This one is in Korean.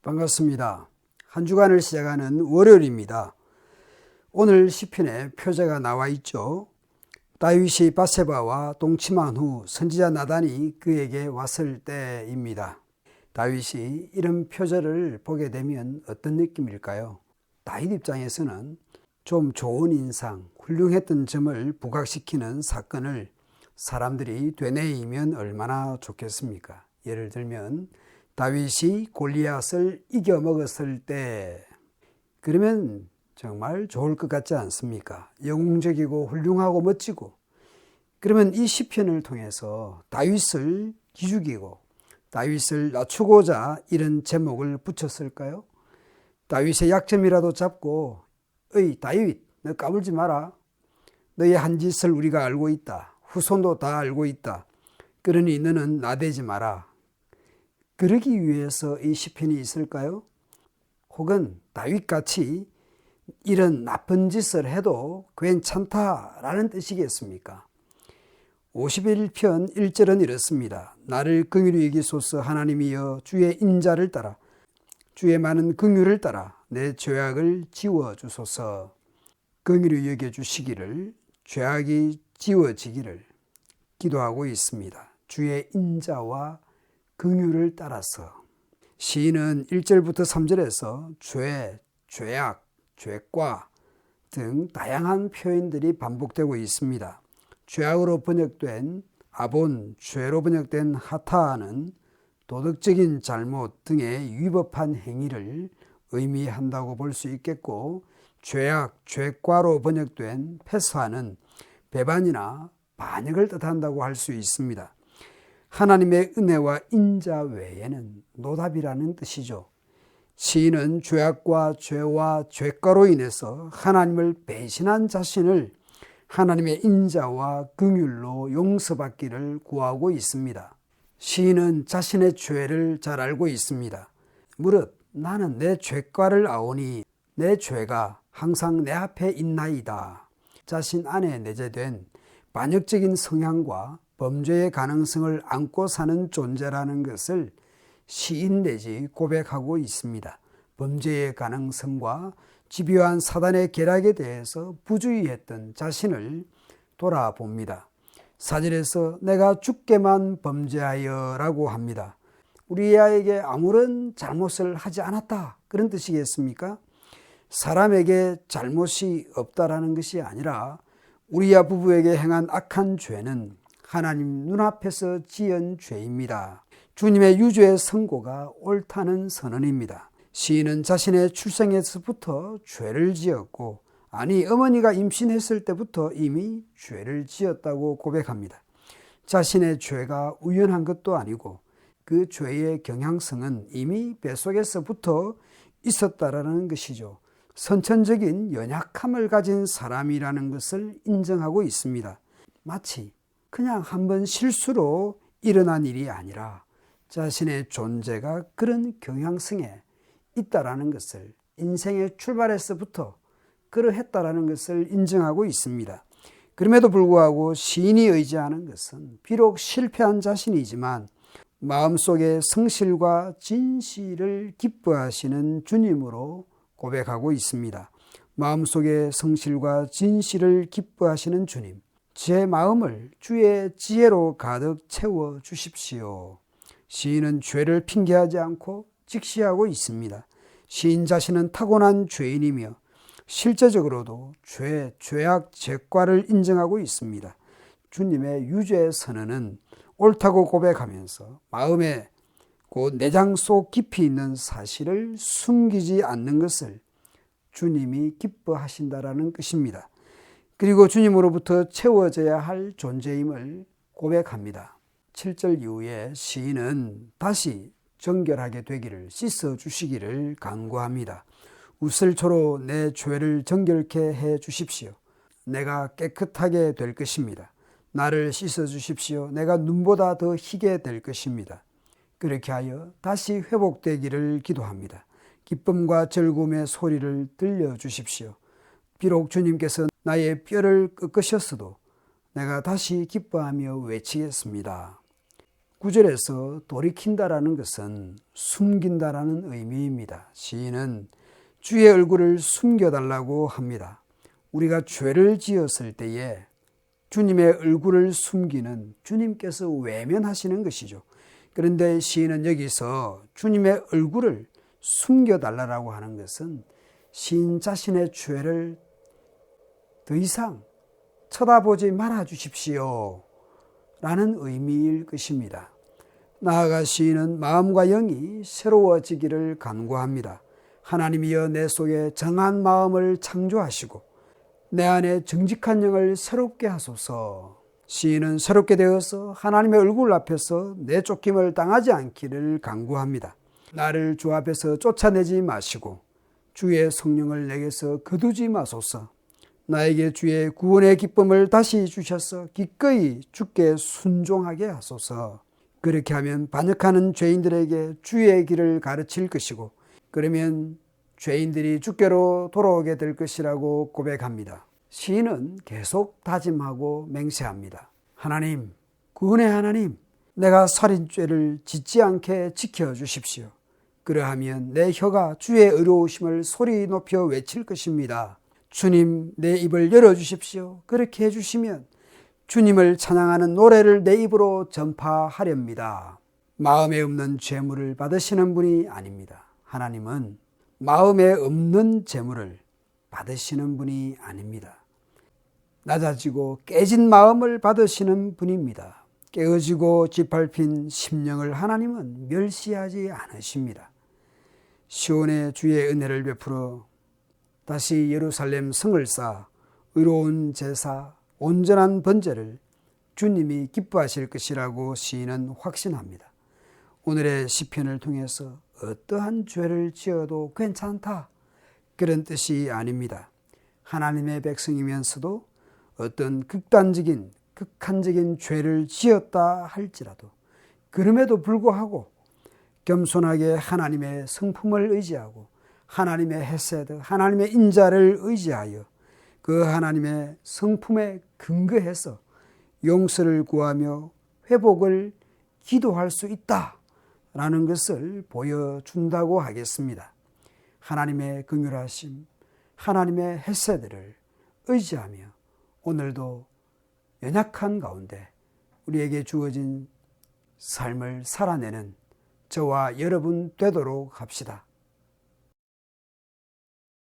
반갑습니다. 한 주간을 시작하는 월요일입니다. 오늘 시편에 표제가 나와 있죠. 다윗이 밧세바와 동침한 후 선지자 나단이 그에게 왔을 때입니다. 다윗이 이런 표제를 보게 되면 어떤 느낌일까요? 다윗 입장에서는 좀 좋은 인상, 훌륭했던 점을 부각시키는 사건을 사람들이 되뇌이면 얼마나 좋겠습니까? 예를 들면 다윗이 골리앗을 이겨먹었을 때, 그러면 정말 좋을 것 같지 않습니까? 영웅적이고 훌륭하고 멋지고. 그러면 이 시편을 통해서 다윗을 기죽이고 다윗을 낮추고자 이런 제목을 붙였을까요? 다윗의 약점이라도 잡고, 어이 다윗, 너 까불지 마라. 너의 한 짓을 우리가 알고 있다. 후손도 다 알고 있다. 그러니 너는 나대지 마라. 그러기 위해서 이 시편이 있을까요? 혹은 다윗같이 이런 나쁜 짓을 해도 괜찮다라는 뜻이겠습니까? 51편 1절은 이렇습니다. 나를 긍휼히 여기소서 하나님이여, 주의 인자를 따라 주의 많은 긍휼을 따라 내 죄악을 지워주소서. 긍휼히 여겨주시기를, 죄악이 지워지기를 기도하고 있습니다. 주의 인자와 긍휼을 따라서. 시인은 1절부터 3절에서 죄, 죄악, 죄과 등 다양한 표현들이 반복되고 있습니다. 죄악으로 번역된 아본, 죄로 번역된 하타는 도덕적인 잘못 등의 위법한 행위를 의미한다고 볼 수 있겠고, 죄악, 죄과로 번역된 페스하는 배반이나 반역을 뜻한다고 할 수 있습니다. 하나님의 은혜와 인자 외에는 노답이라는 뜻이죠. 시인은 죄악과 죄와 죄과로 인해서 하나님을 배신한 자신을 하나님의 인자와 긍휼로 용서받기를 구하고 있습니다. 시인은 자신의 죄를 잘 알고 있습니다. 무릇 나는 내 죄과를 아오니 내 죄가 항상 내 앞에 있나이다. 자신 안에 내재된 반역적인 성향과 범죄의 가능성을 안고 사는 존재라는 것을 시인 내지 고백하고 있습니다. 범죄의 가능성과 집요한 사단의 계략에 대해서 부주의했던 자신을 돌아봅니다. 4절에서 내가 주께만 범죄하여 라고 합니다. 우리아에게 아무런 잘못을 하지 않았다, 그런 뜻이겠습니까? 사람에게 잘못이 없다라는 것이 아니라 우리아 부부에게 행한 악한 죄는 하나님 눈앞에서 지은 죄입니다. 주님의 유죄의 선고가 옳다는 선언입니다. 시인은 자신의 출생에서부터 죄를 지었고, 아니 어머니가 임신했을 때부터 이미 죄를 지었다고 고백합니다. 자신의 죄가 우연한 것도 아니고 그 죄의 경향성은 이미 뱃속에서부터 있었다라는 것이죠. 선천적인 연약함을 가진 사람이라는 것을 인정하고 있습니다. 마치 그냥 한번 실수로 일어난 일이 아니라 자신의 존재가 그런 경향성에 있다라는 것을, 인생의 출발에서부터 그러했다라는 것을 인정하고 있습니다. 그럼에도 불구하고 시인이 의지하는 것은 비록 실패한 자신이지만 마음속에 성실과 진실을 기뻐하시는 주님으로 고백하고 있습니다. 마음속에 성실과 진실을 기뻐하시는 주님, 제 마음을 주의 지혜로 가득 채워 주십시오. 시인은 죄를 핑계하지 않고 직시하고 있습니다. 시인 자신은 타고난 죄인이며 실제적으로도 죄, 죄악, 죄과를 인정하고 있습니다. 주님의 유죄 선언은 옳다고 고백하면서 마음에 그 내장 속 깊이 있는 사실을 숨기지 않는 것을 주님이 기뻐하신다라는 것입니다. 그리고 주님으로부터 채워져야 할 존재임을 고백합니다. 7절 이후에 시인은 다시 정결하게 되기를, 씻어 주시기를 간구합니다. 우슬초로 내 죄를 정결케 해 주십시오. 내가 깨끗하게 될 것입니다. 나를 씻어 주십시오. 내가 눈보다 더 희게 될 것입니다. 그렇게 하여 다시 회복되기를 기도합니다. 기쁨과 즐거움의 소리를 들려주십시오. 비록 주님께서 나의 뼈를 꺾으셨어도 내가 다시 기뻐하며 외치겠습니다. 9절에서 돌이킨다라는 것은 숨긴다라는 의미입니다. 시인은 주의 얼굴을 숨겨달라고 합니다. 우리가 죄를 지었을 때에 주님의 얼굴을 숨기는 주님께서 외면하시는 것이죠. 그런데 시인은 여기서 주님의 얼굴을 숨겨달라고 하는 것은 시인 자신의 죄를 더 이상 쳐다보지 말아 주십시오 라는 의미일 것입니다. 나아가 시인은 마음과 영이 새로워지기를 간구합니다. 하나님이여 내 속에 정한 마음을 창조하시고 내 안에 정직한 영을 새롭게 하소서. 시인은 새롭게 되어서 하나님의 얼굴 앞에서 내쫓김을 당하지 않기를 간구합니다. 나를 주 앞에서 쫓아내지 마시고 주의 성령을 내게서 거두지 마소서. 나에게 주의 구원의 기쁨을 다시 주셔서 기꺼이 주께 순종하게 하소서. 그렇게 하면 반역하는 죄인들에게 주의 길을 가르칠 것이고 그러면 죄인들이 주께로 돌아오게 될 것이라고 고백합니다. 시인은 계속 다짐하고 맹세합니다. 하나님, 구원의 하나님, 내가 살인죄를 짓지 않게 지켜주십시오. 그러하면 내 혀가 주의 의로우심을 소리 높여 외칠 것입니다. 주님, 내 입을 열어주십시오. 그렇게 해주시면 주님을 찬양하는 노래를 내 입으로 전파하렵니다. 마음에 없는 죄물을 받으시는 분이 아닙니다. 하나님은 마음에 없는 재물을 받으시는 분이 아닙니다. 낮아지고 깨진 마음을 받으시는 분입니다. 깨어지고 짓밟힌 심령을 하나님은 멸시하지 않으십니다. 시온에 주의 은혜를 베풀어 다시 예루살렘 성을 쌓아 의로운 제사, 온전한 번제를 주님이 기뻐하실 것이라고 시인은 확신합니다. 오늘의 시편을 통해서 어떠한 죄를 지어도 괜찮다 그런 뜻이 아닙니다. 하나님의 백성이면서도 어떤 극한적인 죄를 지었다 할지라도 그럼에도 불구하고 겸손하게 하나님의 성품을 의지하고 하나님의 헤세드, 하나님의 인자를 의지하여 그 하나님의 성품에 근거해서 용서를 구하며 회복을 기도할 수 있다라는 것을 보여준다고 하겠습니다. 하나님의 긍휼하심, 하나님의 헤세드를 의지하며 오늘도 연약한 가운데 우리에게 주어진 삶을 살아내는 저와 여러분 되도록 합시다.